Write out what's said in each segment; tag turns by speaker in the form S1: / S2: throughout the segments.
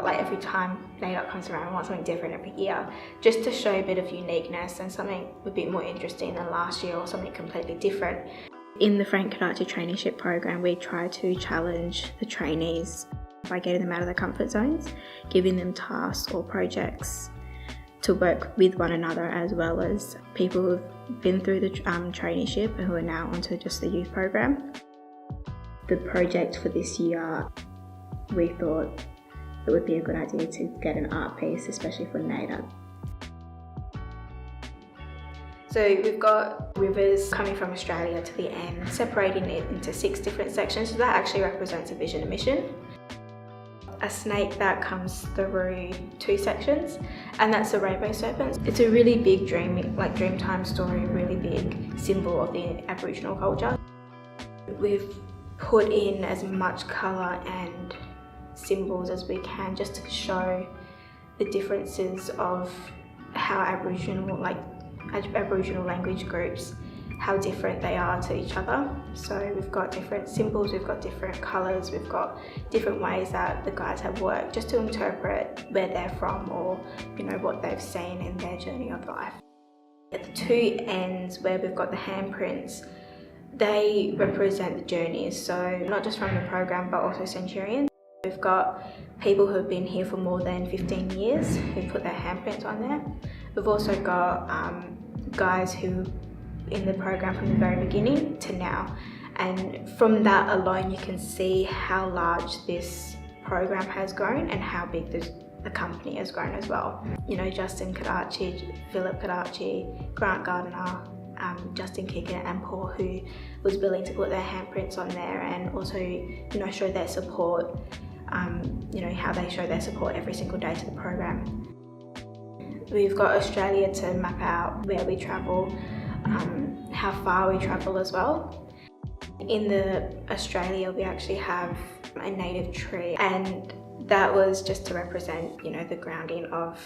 S1: like every time NAIDOC comes around, we want something different every year, just to show a bit of uniqueness and something a bit more interesting than last year or something completely different. In the Frank Kadachi traineeship program, we try to challenge the trainees by getting them out of their comfort zones, giving them tasks or projects to work with one another, as well as people who've been through the traineeship and who are now onto just the youth program. The project for this year, we thought it would be a good idea to get an art piece, especially for NAIDOC. So we've got rivers coming from Australia to the end, separating it into 6 different sections, so that actually represents a vision and mission. A snake that comes through 2 sections, and that's the rainbow serpent. It's a really big dreamtime story, really big symbol of the Aboriginal culture. We've put in as much colour and symbols as we can just to show the differences of how Aboriginal language groups, how different they are to each other. So we've got different symbols, we've got different colours, we've got different ways that the guys have worked just to interpret where they're from, or what they've seen in their journey of life. At the 2 ends where we've got the handprints, they represent the journeys, so not just from the program but also Centurion. We've got people who have been here for more than 15 years who put their handprints on there. We've also got guys who in the program from the very beginning to now, and from that alone you can see how large this program has grown and how big the company has grown as well. Justin Kadachi, Philip Kadachi, Grant Gardiner, Justin Kicker and Paul, who was willing to put their handprints on there and also show their support, how they show their support every single day to the program. We've got Australia to map out where we travel, how far we travel as well. In the Australia we actually have a native tree, and that was just to represent the grounding of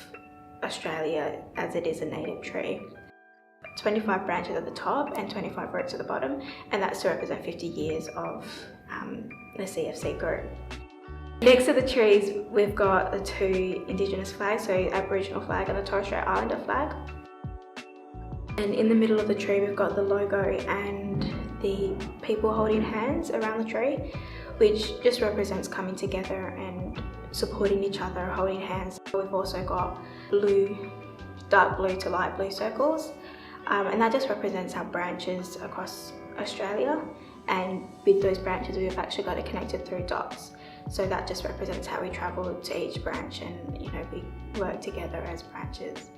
S1: Australia as it is a native tree. 25 branches at the top and 25 roots at the bottom, and that's to represent 50 years of the CFC group. Next to the trees we've got the 2 Indigenous flags, so Aboriginal flag and the Torres Strait Islander flag. And in the middle of the tree we've got the logo and the people holding hands around the tree, which just represents coming together and supporting each other, holding hands. We've also got dark blue to light blue circles, and that just represents our branches across Australia, and with those branches we've actually got it connected through dots. So that just represents how we travel to each branch and we work together as branches.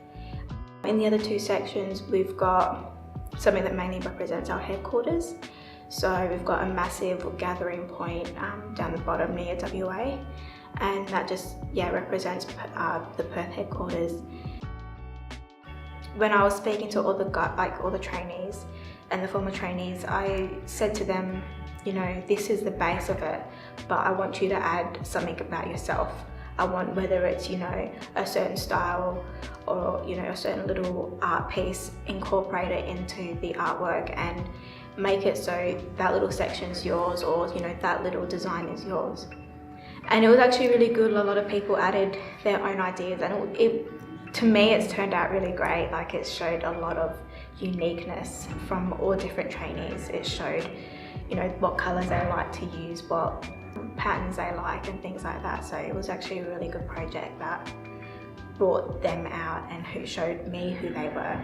S1: In the other 2 sections we've got something that mainly represents our headquarters. So we've got a massive gathering point down the bottom near WA, and that just represents the Perth headquarters. When I was speaking to all the trainees and the former trainees, I said to them, this is the base of it, but I want you to add something about yourself. I want, whether it's a certain style or a certain little art piece, incorporate it into the artwork and make it so that little section's yours, or that little design is yours. And it was actually really good. A lot of people added their own ideas, and to me it's turned out really great. It showed a lot of uniqueness from all different trainees. It showed what colours they like to use, what patterns they like and things like that. So it was actually a really good project that brought them out and who showed me who they were.